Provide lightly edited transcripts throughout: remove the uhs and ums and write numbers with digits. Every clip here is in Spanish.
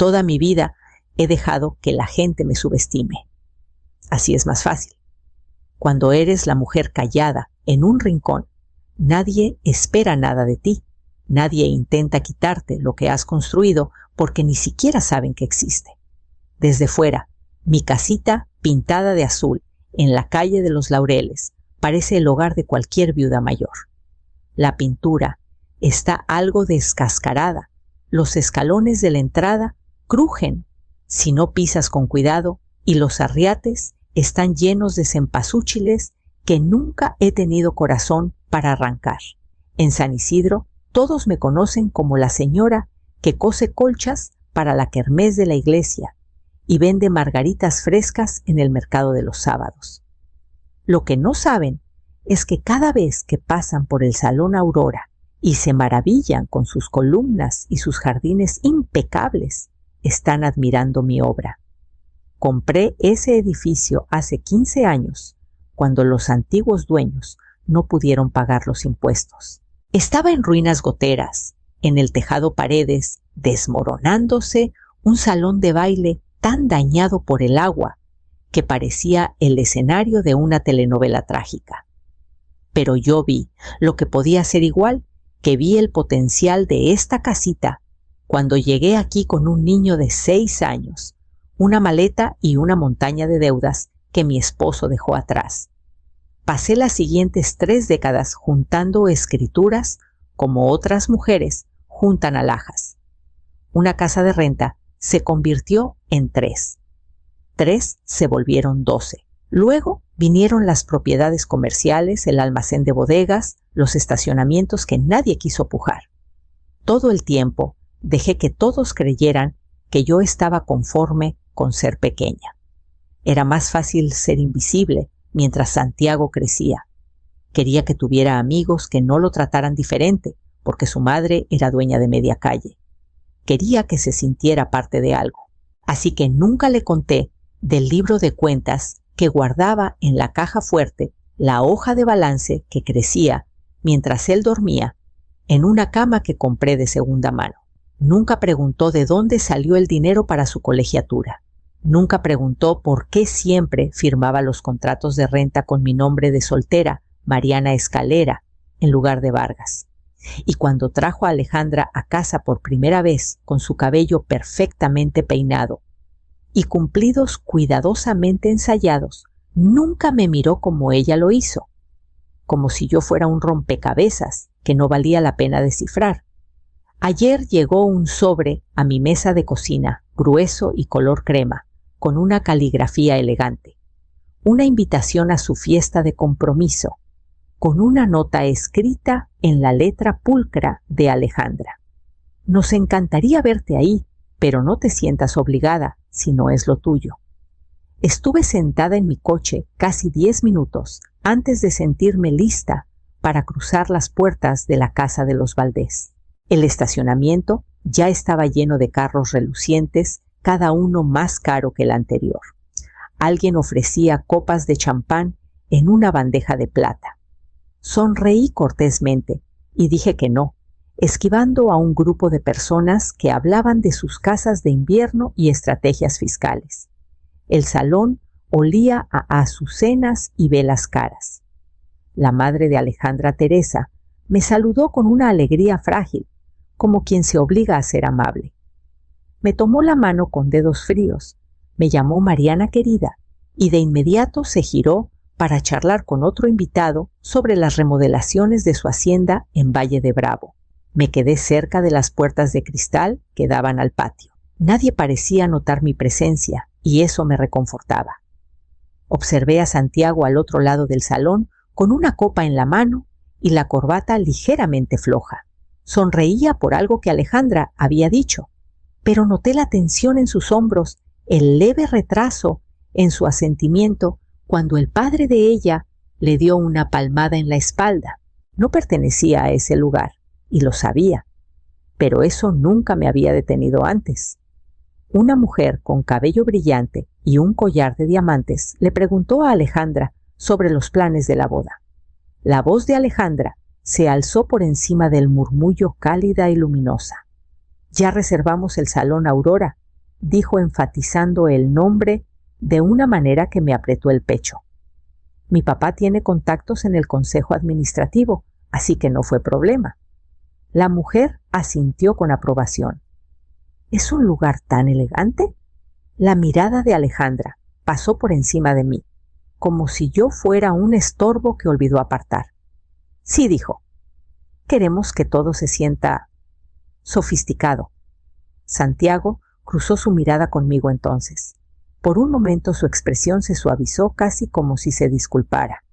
toda mi vida he dejado que la gente me subestime. Así es más fácil. Cuando eres la mujer callada en un rincón, nadie espera nada de ti. Nadie intenta quitarte lo que has construido porque ni siquiera saben que existe. Desde fuera, mi casita pintada de azul en la calle de los Laureles parece el hogar de cualquier viuda mayor. La pintura está algo descascarada. Los escalones de la entrada crujen si no pisas con cuidado y los arriates están llenos de cempasúchiles que nunca he tenido corazón para arrancar. En San Isidro todos me conocen como la señora que cose colchas para la kermés de la iglesia y vende margaritas frescas en el mercado de los sábados. Lo que no saben es que cada vez que pasan por el Salón Aurora y se maravillan con sus columnas y sus jardines impecables, están admirando mi obra. Compré ese edificio hace 15 años, cuando los antiguos dueños no pudieron pagar los impuestos. Estaba en ruinas goteras, en el tejado paredes, desmoronándose un salón de baile tan dañado por el agua que parecía el escenario de una telenovela trágica. Pero yo vi lo que podía ser igual, que vi el potencial de esta casita cuando llegué aquí con un niño de 6 años, una maleta y una montaña de deudas que mi esposo dejó atrás. Pasé las siguientes 3 décadas juntando escrituras como otras mujeres juntan alhajas. Una casa de renta se convirtió en 3. 3 se volvieron 12. Luego vinieron las propiedades comerciales, el almacén de bodegas, los estacionamientos que nadie quiso pujar. Todo el tiempo dejé que todos creyeran que yo estaba conforme con ser pequeña. Era más fácil ser invisible mientras Santiago crecía. Quería que tuviera amigos que no lo trataran diferente, porque su madre era dueña de media calle. Quería que se sintiera parte de algo. Así que nunca le conté del libro de cuentas que guardaba en la caja fuerte la hoja de balance que crecía mientras él dormía en una cama que compré de segunda mano. Nunca preguntó de dónde salió el dinero para su colegiatura. Nunca preguntó por qué siempre firmaba los contratos de renta con mi nombre de soltera, Mariana Escalera, en lugar de Vargas. Y cuando trajo a Alejandra a casa por primera vez con su cabello perfectamente peinado y cumplidos cuidadosamente ensayados, nunca me miró como ella lo hizo, como si yo fuera un rompecabezas que no valía la pena descifrar. Ayer llegó un sobre a mi mesa de cocina, grueso y color crema, con una caligrafía elegante, una invitación a su fiesta de compromiso, con una nota escrita en la letra pulcra de Alejandra. Nos encantaría verte ahí, pero no te sientas obligada si no es lo tuyo. Estuve sentada en mi coche casi 10 minutos antes de sentirme lista para cruzar las puertas de la casa de los Valdés. El estacionamiento ya estaba lleno de carros relucientes, cada uno más caro que el anterior. Alguien ofrecía copas de champán en una bandeja de plata. Sonreí cortésmente y dije que no, esquivando a un grupo de personas que hablaban de sus casas de invierno y estrategias fiscales. El salón olía a azucenas y velas caras. La madre de Alejandra, Teresa, me saludó con una alegría frágil, como quien se obliga a ser amable. Me tomó la mano con dedos fríos, me llamó Mariana querida y de inmediato se giró para charlar con otro invitado sobre las remodelaciones de su hacienda en Valle de Bravo. Me quedé cerca de las puertas de cristal que daban al patio. Nadie parecía notar mi presencia y eso me reconfortaba. Observé a Santiago al otro lado del salón con una copa en la mano y la corbata ligeramente floja. Sonreía por algo que Alejandra había dicho, pero noté la tensión en sus hombros, el leve retraso en su asentimiento cuando el padre de ella le dio una palmada en la espalda. No pertenecía a ese lugar, y lo sabía, pero eso nunca me había detenido antes. Una mujer con cabello brillante y un collar de diamantes le preguntó a Alejandra sobre los planes de la boda. La voz de Alejandra se alzó por encima del murmullo cálida y luminosa. Ya reservamos el Salón Aurora dijo enfatizando el nombre de una manera que me apretó el pecho. Mi papá tiene contactos en el consejo administrativo, así que no fue problema. La mujer asintió con aprobación. ¿Es un lugar tan elegante? La mirada de Alejandra pasó por encima de mí, como si yo fuera un estorbo que olvidó apartar. Sí, dijo. Queremos que todo se sienta sofisticado. Santiago cruzó su mirada conmigo entonces. Por un momento su expresión se suavizó casi como si se disculpara.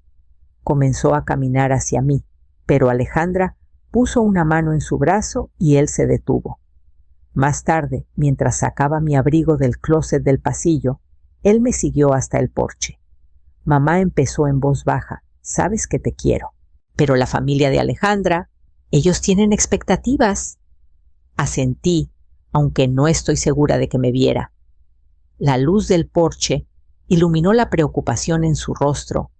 Comenzó a caminar hacia mí, pero Alejandra puso una mano en su brazo y él se detuvo. Más tarde, mientras sacaba mi abrigo del closet del pasillo, él me siguió hasta el porche. Mamá empezó en voz baja: «Sabes que te quiero». Pero la familia de Alejandra, ellos tienen expectativas. Asentí, aunque no estoy segura de que me viera. La luz del porche iluminó la preocupación en su rostro,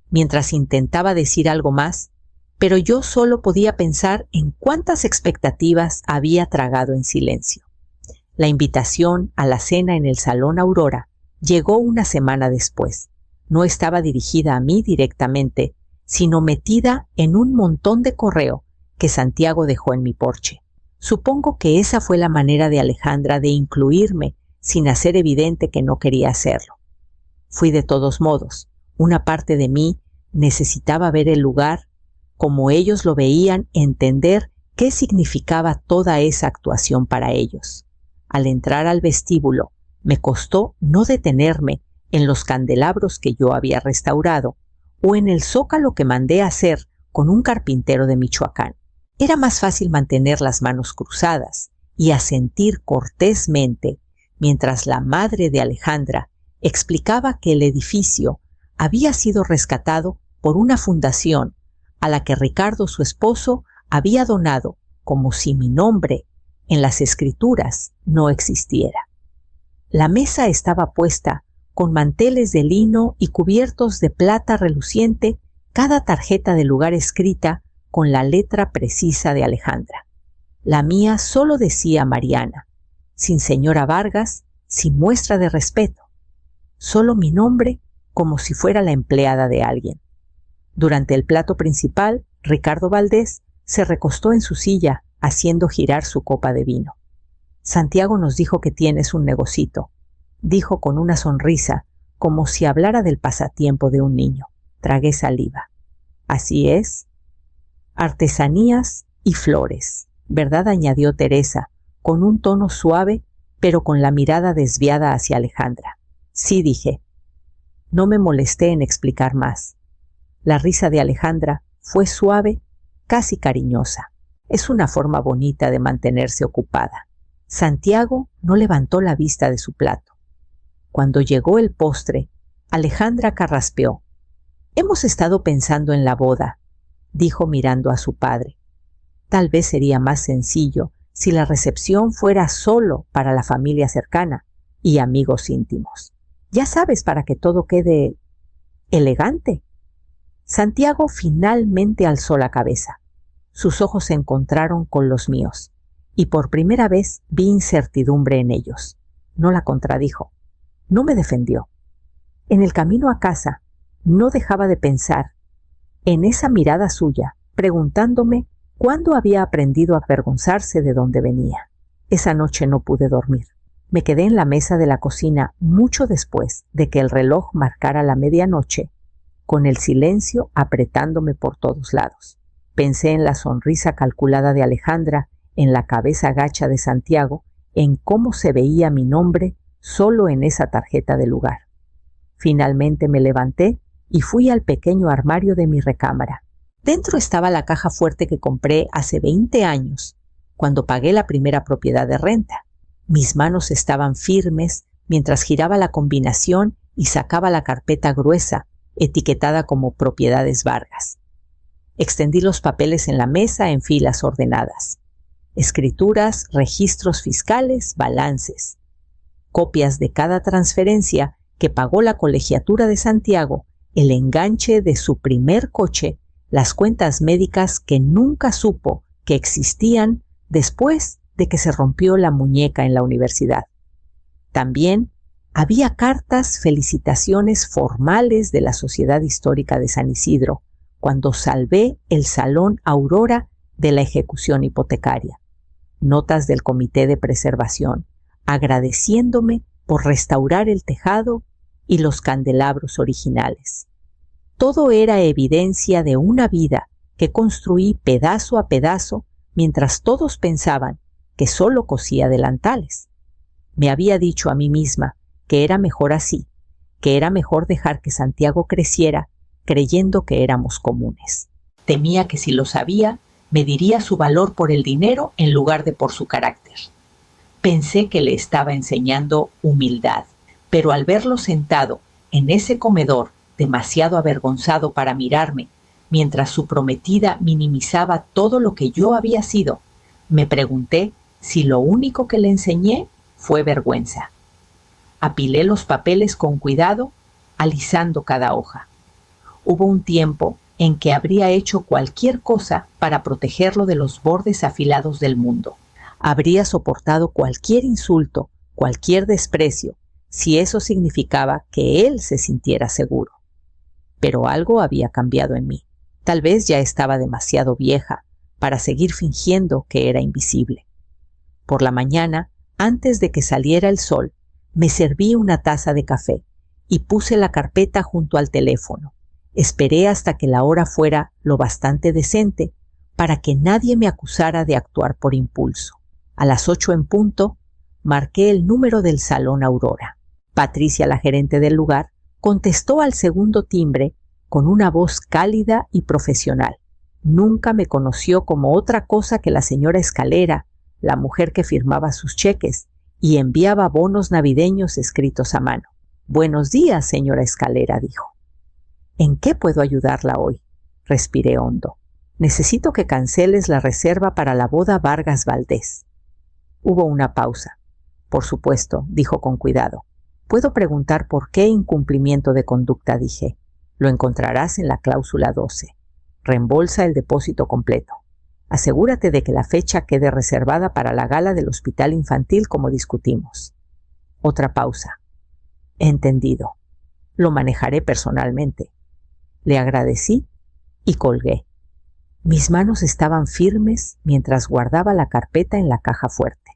mientras intentaba decir algo más, pero yo solo podía pensar en cuántas expectativas había tragado en silencio. La invitación a la cena en el Salón Aurora llegó una semana después. No estaba dirigida a mí directamente, sino metida en un montón de correo que Santiago dejó en mi porche. Supongo que esa fue la manera de Alejandra de incluirme sin hacer evidente que no quería hacerlo. Fui de todos modos. Una parte de mí necesitaba ver el lugar, como ellos lo veían, entender qué significaba toda esa actuación para ellos. Al entrar al vestíbulo, me costó no detenerme en los candelabros que yo había restaurado o en el zócalo que mandé hacer con un carpintero de Michoacán. Era más fácil mantener las manos cruzadas y asentir cortésmente mientras la madre de Alejandra explicaba que el edificio había sido rescatado por una fundación a la que Ricardo, su esposo, había donado, como si mi nombre en las escrituras no existiera. La mesa estaba puesta con manteles de lino y cubiertos de plata reluciente, cada tarjeta de lugar escrita con la letra precisa de Alejandra. La mía solo decía Mariana, sin señora Vargas, sin muestra de respeto. Solo mi nombre, como si fuera la empleada de alguien. Durante el plato principal, Ricardo Valdés se recostó en su silla, haciendo girar su copa de vino. Santiago nos dijo que tienes un negocito, dijo con una sonrisa, como si hablara del pasatiempo de un niño. Tragué saliva. Así es. Artesanías y flores, ¿verdad?, añadió Teresa, con un tono suave, pero con la mirada desviada hacia Alejandra. Sí, dije. No me molesté en explicar más. La risa de Alejandra fue suave, casi cariñosa. Es una forma bonita de mantenerse ocupada. Santiago no levantó la vista de su plato. Cuando llegó el postre, Alejandra carraspeó. «Hemos estado pensando en la boda», dijo mirando a su padre. Tal vez sería más sencillo si la recepción fuera solo para la familia cercana y amigos íntimos. Ya sabes, para que todo quede elegante. Santiago finalmente alzó la cabeza. Sus ojos se encontraron con los míos, y por primera vez vi incertidumbre en ellos. No la contradijo. No me defendió. En el camino a casa, no dejaba de pensar en esa mirada suya, preguntándome cuándo había aprendido a avergonzarse de dónde venía. Esa noche no pude dormir. Me quedé en la mesa de la cocina mucho después de que el reloj marcara la medianoche, con el silencio apretándome por todos lados. Pensé en la sonrisa calculada de Alejandra, en la cabeza gacha de Santiago, en cómo se veía mi nombre solo en esa tarjeta de lugar. Finalmente me levanté y fui al pequeño armario de mi recámara. Dentro estaba la caja fuerte que compré hace 20 años, cuando pagué la primera propiedad de renta. Mis manos estaban firmes mientras giraba la combinación y sacaba la carpeta gruesa, etiquetada como Propiedades Vargas. Extendí los papeles en la mesa en filas ordenadas. Escrituras, registros fiscales, balances. Copias de cada transferencia que pagó la colegiatura de Santiago, el enganche de su primer coche, las cuentas médicas que nunca supo que existían después de que se rompió la muñeca en la universidad. También había cartas, felicitaciones formales de la Sociedad Histórica de San Isidro, cuando salvé el Salón Aurora de la ejecución hipotecaria. Notas del Comité de Preservación, agradeciéndome por restaurar el tejado y los candelabros originales. Todo era evidencia de una vida que construí pedazo a pedazo mientras todos pensaban que solo cosía delantales. Me había dicho a mí misma que era mejor así, que era mejor dejar que Santiago creciera creyendo que éramos comunes. Temía que si lo sabía, mediría su valor por el dinero en lugar de por su carácter. Pensé que le estaba enseñando humildad, pero al verlo sentado en ese comedor, demasiado avergonzado para mirarme, mientras su prometida minimizaba todo lo que yo había sido, me pregunté si lo único que le enseñé fue vergüenza. Apilé los papeles con cuidado, alisando cada hoja. Hubo un tiempo en que habría hecho cualquier cosa para protegerlo de los bordes afilados del mundo. Habría soportado cualquier insulto, cualquier desprecio, si eso significaba que él se sintiera seguro. Pero algo había cambiado en mí. Tal vez ya estaba demasiado vieja para seguir fingiendo que era invisible. Por la mañana, antes de que saliera el sol, me serví una taza de café y puse la carpeta junto al teléfono. Esperé hasta que la hora fuera lo bastante decente para que nadie me acusara de actuar por impulso. A las 8 en punto, marqué el número del Salón Aurora. Patricia, la gerente del lugar, contestó al segundo timbre con una voz cálida y profesional. Nunca me conoció como otra cosa que la señora Escalera, la mujer que firmaba sus cheques y enviaba bonos navideños escritos a mano. «Buenos días, señora Escalera», dijo. «¿En qué puedo ayudarla hoy?». Respiré hondo. «Necesito que canceles la reserva para la boda Vargas Valdés». Hubo una pausa. «Por supuesto», dijo con cuidado. «¿Puedo preguntar por qué incumplimiento de conducta?», dije. «Lo encontrarás en la cláusula 12. Reembolsa el depósito completo. Asegúrate de que la fecha quede reservada para la gala del hospital infantil como discutimos». Otra pausa. «Entendido. Lo manejaré personalmente». Le agradecí y colgué. Mis manos estaban firmes mientras guardaba la carpeta en la caja fuerte.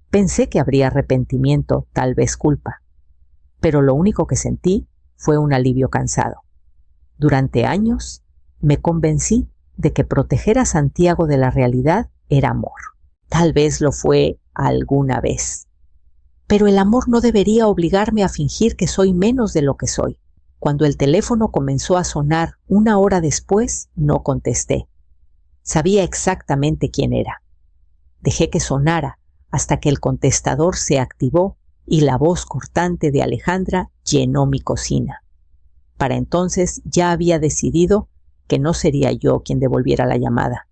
Pensé que habría arrepentimiento, tal vez culpa, pero lo único que sentí fue un alivio cansado. Durante años me convencí de que proteger a Santiago de la realidad era amor. Tal vez lo fue alguna vez. Pero el amor no debería obligarme a fingir que soy menos de lo que soy. Cuando el teléfono comenzó a sonar una hora después, no contesté. Sabía exactamente quién era. Dejé que sonara hasta que el contestador se activó y la voz cortante de Alejandra llenó mi cocina. Para entonces ya había decidido que no sería yo quien devolviera la llamada.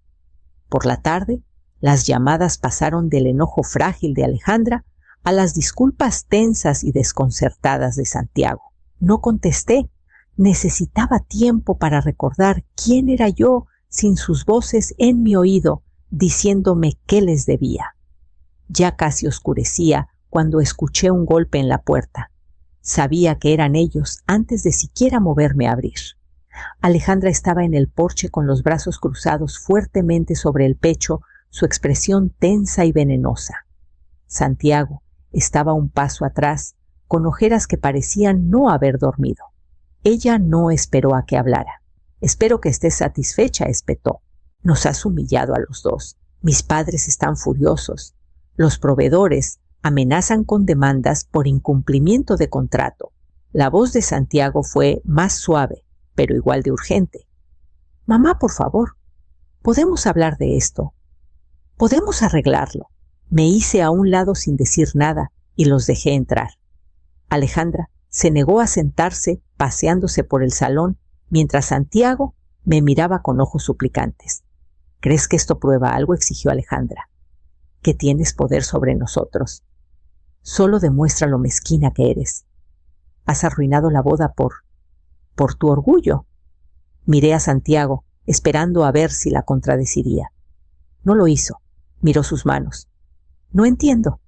Por la tarde, las llamadas pasaron del enojo frágil de Alejandra a las disculpas tensas y desconcertadas de Santiago. No contesté. Necesitaba tiempo para recordar quién era yo sin sus voces en mi oído diciéndome qué les debía. Ya casi oscurecía cuando escuché un golpe en la puerta. Sabía que eran ellos antes de siquiera moverme a abrir. Alejandra estaba en el porche con los brazos cruzados fuertemente sobre el pecho, su expresión tensa y venenosa. Santiago estaba un paso atrás, con ojeras que parecían no haber dormido. Ella no esperó a que hablara. «Espero que estés satisfecha», espetó. «Nos has humillado a los dos. Mis padres están furiosos. Los proveedores amenazan con demandas por incumplimiento de contrato». La voz de Santiago fue más suave, pero igual de urgente. «Mamá, por favor, ¿podemos hablar de esto? ¿Podemos arreglarlo?». Me hice a un lado sin decir nada y los dejé entrar. Alejandra se negó a sentarse paseándose por el salón mientras Santiago me miraba con ojos suplicantes. «¿Crees que esto prueba algo?», exigió Alejandra. «Que tienes poder sobre nosotros. Solo demuestra lo mezquina que eres. Has arruinado la boda por tu orgullo». Miré a Santiago, esperando a ver si la contradeciría. No lo hizo. Miró sus manos. «No entiendo».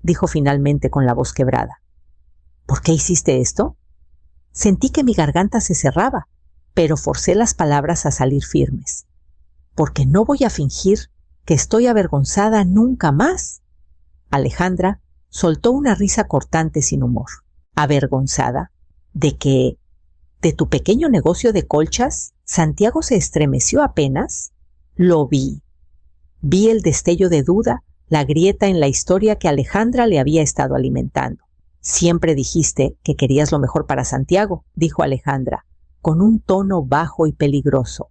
dijo finalmente con la voz quebrada. ¿Por qué hiciste esto? Sentí que mi garganta se cerraba, pero forcé las palabras a salir firmes. Porque no voy a fingir que estoy avergonzada nunca más. Alejandra soltó una risa cortante sin humor. ¿Avergonzada? ¿De qué? ¿De tu pequeño negocio de colchas? Santiago se estremeció apenas. Lo vi. Vi el destello de duda, la grieta en la historia que Alejandra le había estado alimentando. Siempre dijiste que querías lo mejor para Santiago, dijo Alejandra, con un tono bajo y peligroso.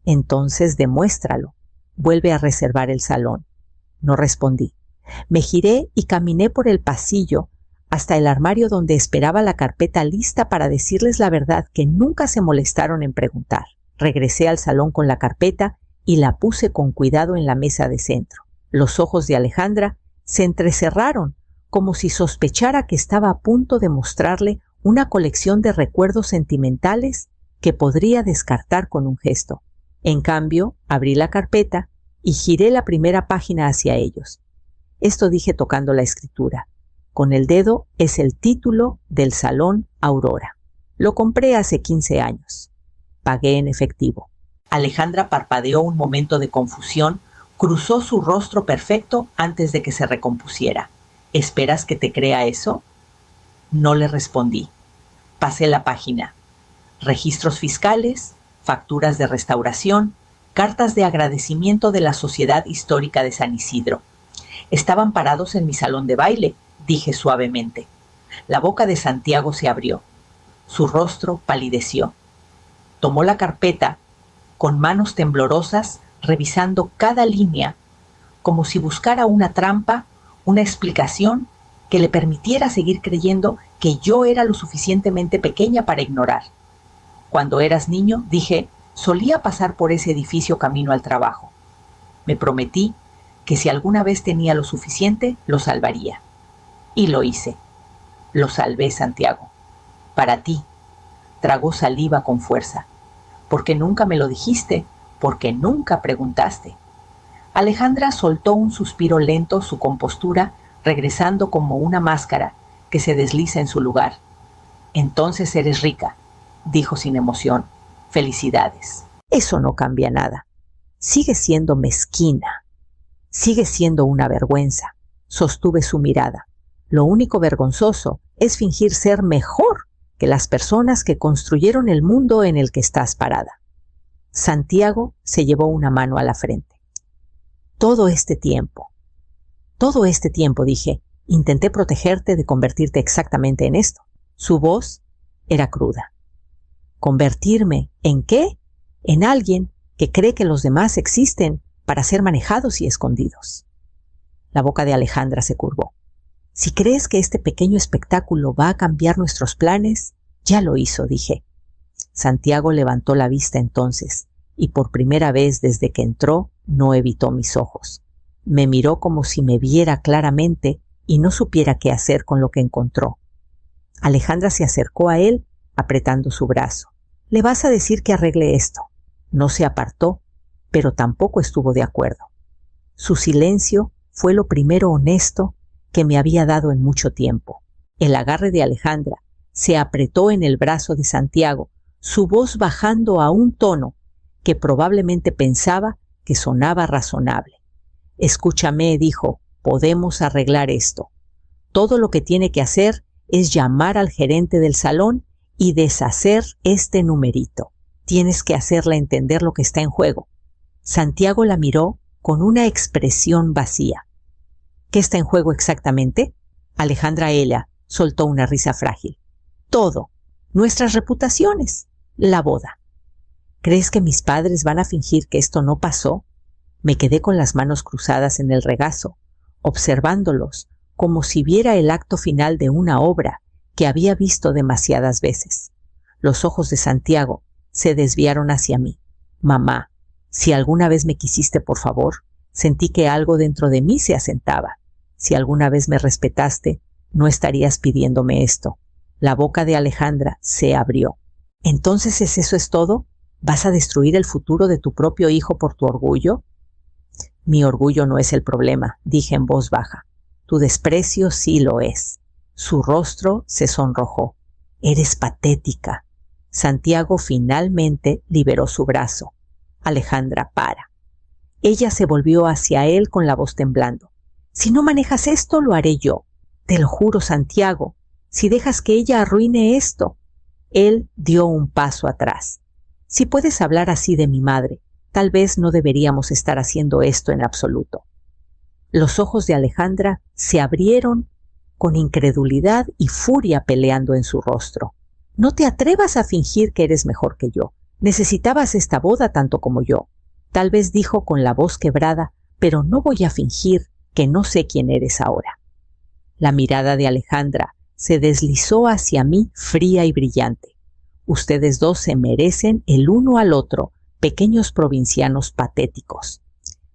Entonces demuéstralo. Vuelve a reservar el salón. No respondí. Me giré y caminé por el pasillo hasta el armario donde esperaba la carpeta lista para decirles la verdad que nunca se molestaron en preguntar. Regresé al salón con la carpeta y la puse con cuidado en la mesa de centro. Los ojos de Alejandra se entrecerraron como si sospechara que estaba a punto de mostrarle una colección de recuerdos sentimentales que podría descartar con un gesto. En cambio, abrí la carpeta y giré la primera página hacia ellos. Esto dije tocando la escritura. Con el dedo es el título del Salón Aurora. Lo compré hace 15 años. Pagué en efectivo. Alejandra parpadeó un momento de confusión, cruzó su rostro perfecto antes de que se recompusiera. ¿Esperas que te crea eso? No le respondí. Pasé la página. Registros fiscales, facturas de restauración, cartas de agradecimiento de la Sociedad Histórica de San Isidro. Estaban parados en mi salón de baile, dije suavemente. La boca de Santiago se abrió. Su rostro palideció. Tomó la carpeta, con manos temblorosas, revisando cada línea, como si buscara una trampa, una explicación que le permitiera seguir creyendo que yo era lo suficientemente pequeña para ignorar. Cuando eras niño, dije, solía pasar por ese edificio camino al trabajo. Me prometí que si alguna vez tenía lo suficiente, lo salvaría. Y lo hice. Lo salvé, Santiago. Para ti. Tragó saliva con fuerza. Porque nunca me lo dijiste, porque nunca preguntaste. Alejandra soltó un suspiro lento, su compostura regresando como una máscara que se desliza en su lugar. Entonces eres rica, dijo sin emoción. Felicidades. Eso no cambia nada. Sigue siendo mezquina. Sigue siendo una vergüenza. Sostuve su mirada. Lo único vergonzoso es fingir ser mejor que las personas que construyeron el mundo en el que estás parada. Santiago se llevó una mano a la frente. Todo este tiempo, dije, intenté protegerte de convertirte exactamente en esto. Su voz era cruda. ¿Convertirme en qué? En alguien que cree que los demás existen para ser manejados y escondidos. La boca de Alejandra se curvó. Si crees que este pequeño espectáculo va a cambiar nuestros planes, ya lo hizo, dije. Santiago levantó la vista entonces, y por primera vez desde que entró, no evitó mis ojos. Me miró como si me viera claramente y no supiera qué hacer con lo que encontró. Alejandra se acercó a él, apretando su brazo. ¿Le vas a decir que arregle esto? No se apartó, pero tampoco estuvo de acuerdo. Su silencio fue lo primero honesto que me había dado en mucho tiempo. El agarre de Alejandra se apretó en el brazo de Santiago, su voz bajando a un tono que probablemente pensaba que sonaba razonable. Escúchame, dijo, podemos arreglar esto. Todo lo que tiene que hacer es llamar al gerente del salón y deshacer este numerito. Tienes que hacerle entender lo que está en juego. Santiago la miró con una expresión vacía. ¿Qué está en juego exactamente? Alejandra Ella soltó una risa frágil. Todo. Nuestras reputaciones. La boda. ¿Crees que mis padres van a fingir que esto no pasó? Me quedé con las manos cruzadas en el regazo, observándolos como si viera el acto final de una obra que había visto demasiadas veces. Los ojos de Santiago se desviaron hacia mí. Mamá, si alguna vez me quisiste, por favor, sentí que algo dentro de mí se asentaba. Si alguna vez me respetaste, no estarías pidiéndome esto. La boca de Alejandra se abrió. ¿Entonces eso es todo? ¿Vas a destruir el futuro de tu propio hijo por tu orgullo? Mi orgullo no es el problema, dije en voz baja. Tu desprecio sí lo es. Su rostro se sonrojó. Eres patética. Santiago finalmente liberó su brazo. Alejandra, para. Ella se volvió hacia él con la voz temblando. Si no manejas esto, lo haré yo. Te lo juro, Santiago. Si dejas que ella arruine esto. Él dio un paso atrás. Si puedes hablar así de mi madre, tal vez no deberíamos estar haciendo esto en absoluto. Los ojos de Alejandra se abrieron con incredulidad y furia peleando en su rostro. No te atrevas a fingir que eres mejor que yo. Necesitabas esta boda tanto como yo. Tal vez dijo con la voz quebrada, pero no voy a fingir que no sé quién eres ahora. La mirada de Alejandra se deslizó hacia mí fría y brillante. Ustedes dos se merecen el uno al otro, pequeños provincianos patéticos.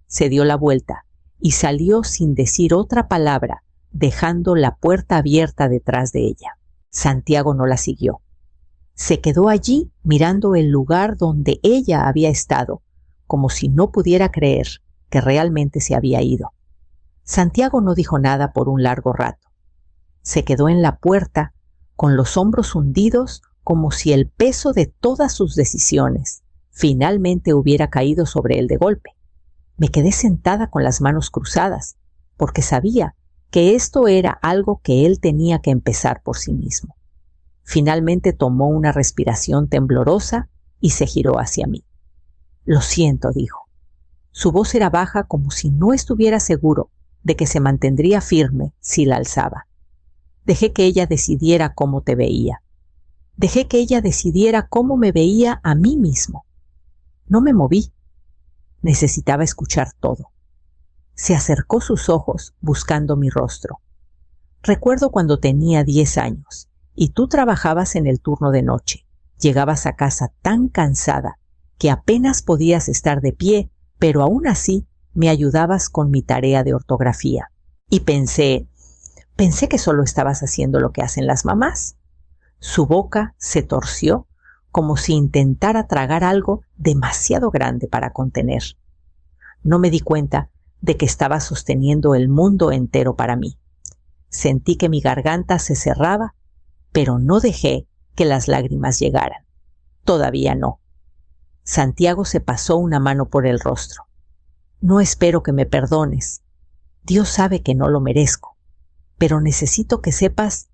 Se dio la vuelta y salió sin decir otra palabra, dejando la puerta abierta detrás de ella. Santiago no la siguió. Se quedó allí mirando el lugar donde ella había estado, como si no pudiera creer que realmente se había ido. Santiago no dijo nada por un largo rato. Se quedó en la puerta, con los hombros hundidos, como si el peso de todas sus decisiones finalmente hubiera caído sobre él de golpe. Me quedé sentada con las manos cruzadas, porque sabía que esto era algo que él tenía que empezar por sí mismo. Finalmente tomó una respiración temblorosa y se giró hacia mí. Lo siento, dijo. Su voz era baja como si no estuviera seguro de que se mantendría firme si la alzaba. Dejé que ella decidiera cómo te veía. Dejé que ella decidiera cómo me veía a mí mismo. No me moví. Necesitaba escuchar todo. Se acercó sus ojos buscando mi rostro. Recuerdo cuando tenía 10 años y tú trabajabas en el turno de noche. Llegabas a casa tan cansada que apenas podías estar de pie, pero aún así me ayudabas con mi tarea de ortografía. Y pensé que solo estabas haciendo lo que hacen las mamás. Su boca se torció como si intentara tragar algo demasiado grande para contener. No me di cuenta de que estaba sosteniendo el mundo entero para mí. Sentí que mi garganta se cerraba, pero no dejé que las lágrimas llegaran. Todavía no. Santiago se pasó una mano por el rostro. No espero que me perdones. Dios sabe que no lo merezco. Pero necesito que sepas,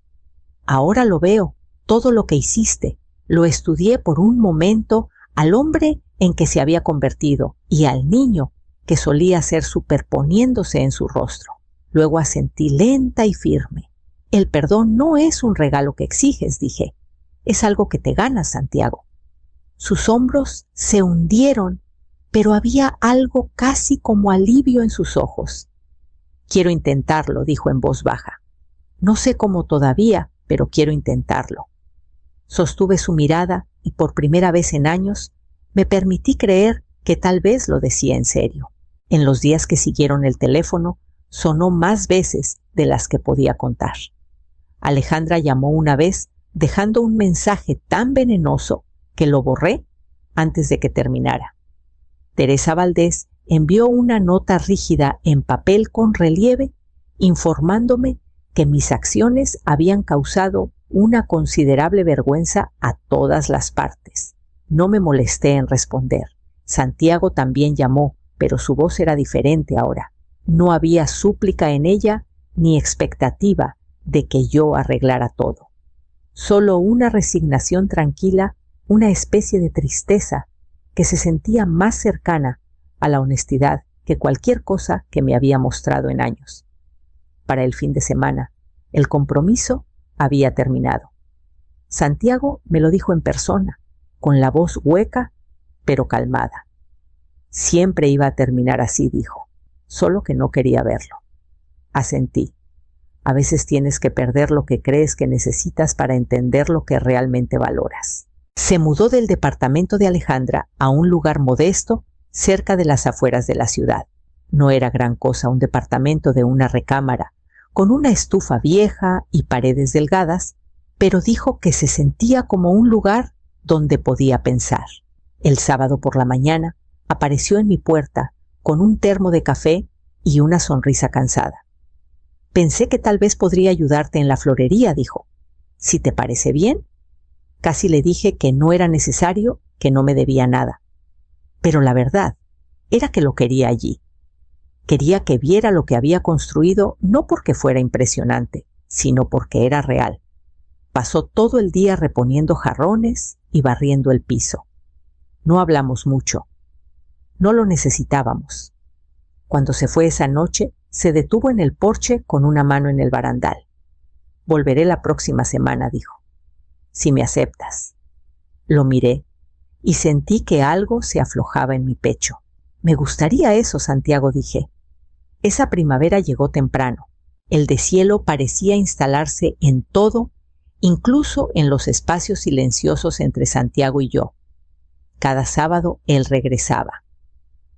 ahora lo veo, todo lo que hiciste. Lo estudié por un momento al hombre en que se había convertido y al niño que solía ser superponiéndose en su rostro. Luego asentí lenta y firme. El perdón no es un regalo que exiges, dije. Es algo que te ganas, Santiago. Sus hombros se hundieron, pero había algo casi como alivio en sus ojos. Quiero intentarlo, dijo en voz baja. No sé cómo todavía, pero quiero intentarlo. Sostuve su mirada y por primera vez en años me permití creer que tal vez lo decía en serio. En los días que siguieron el teléfono sonó más veces de las que podía contar. Alejandra llamó una vez dejando un mensaje tan venenoso que lo borré antes de que terminara. Teresa Valdés envió una nota rígida en papel con relieve informándome que mis acciones habían causado una considerable vergüenza a todas las partes. No me molesté en responder. Santiago también llamó, pero su voz era diferente ahora. No había súplica en ella ni expectativa de que yo arreglara todo. Solo una resignación tranquila, una especie de tristeza que se sentía más cercana a la honestidad que cualquier cosa que me había mostrado en años. Para el fin de semana, el compromiso había terminado. Santiago me lo dijo en persona, con la voz hueca, pero calmada. Siempre iba a terminar así, dijo, solo que no quería verlo. Asentí. A veces tienes que perder lo que crees que necesitas para entender lo que realmente valoras. Se mudó del departamento de Alejandra a un lugar modesto cerca de las afueras de la ciudad. No era gran cosa un departamento de una recámara, con una estufa vieja y paredes delgadas, pero dijo que se sentía como un lugar donde podía pensar. El sábado por la mañana apareció en mi puerta con un termo de café y una sonrisa cansada. Pensé que tal vez podría ayudarte en la florería, dijo. Si te parece bien. Casi le dije que no era necesario, que no me debía nada. Pero la verdad era que lo quería allí. Quería que viera lo que había construido, no porque fuera impresionante, sino porque era real. Pasó todo el día reponiendo jarrones y barriendo el piso. No hablamos mucho. No lo necesitábamos. Cuando se fue esa noche, se detuvo en el porche con una mano en el barandal. Volveré la próxima semana, dijo. Si me aceptas. Lo miré y sentí que algo se aflojaba en mi pecho. Me gustaría eso, Santiago, dije. Esa primavera llegó temprano. El deshielo parecía instalarse en todo, incluso en los espacios silenciosos entre Santiago y yo. Cada sábado él regresaba.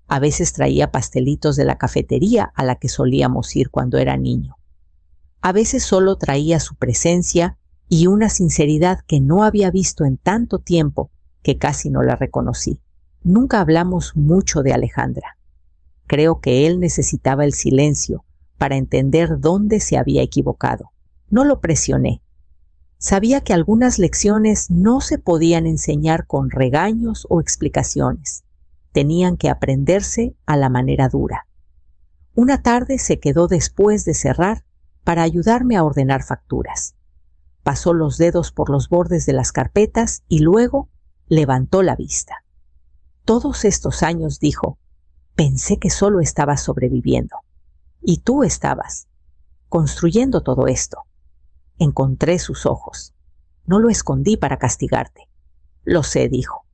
A veces traía pastelitos de la cafetería a la que solíamos ir cuando era niño. A veces solo traía su presencia y una sinceridad que no había visto en tanto tiempo que casi no la reconocí. Nunca hablamos mucho de Alejandra. Creo que él necesitaba el silencio para entender dónde se había equivocado. No lo presioné. Sabía que algunas lecciones no se podían enseñar con regaños o explicaciones. Tenían que aprenderse a la manera dura. Una tarde se quedó después de cerrar para ayudarme a ordenar facturas. Pasó los dedos por los bordes de las carpetas y luego levantó la vista. Todos estos años, dijo, pensé que solo estabas sobreviviendo. Y tú estabas construyendo todo esto. Encontré sus ojos. No lo escondí para castigarte. Lo sé, dijo.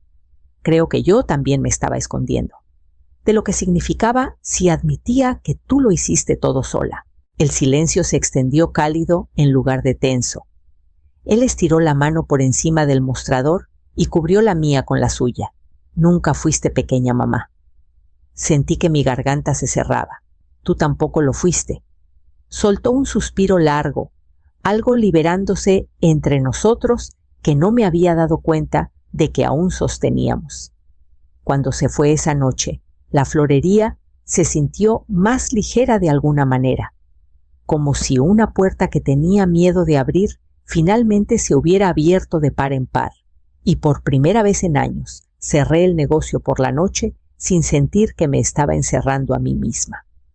Creo que yo también me estaba escondiendo. De lo que significaba si admitía que tú lo hiciste todo sola. El silencio se extendió cálido en lugar de tenso. Él estiró la mano por encima del mostrador y cubrió la mía con la suya. Nunca fuiste pequeña, mamá. Sentí que mi garganta se cerraba. Tú tampoco lo fuiste. Soltó un suspiro largo, algo liberándose entre nosotros que no me había dado cuenta de que aún sosteníamos. Cuando se fue esa noche, la florería se sintió más ligera de alguna manera, como si una puerta que tenía miedo de abrir finalmente se hubiera abierto de par en par, y por primera vez en años cerré el negocio por la noche sin sentir que me estaba encerrando a mí misma.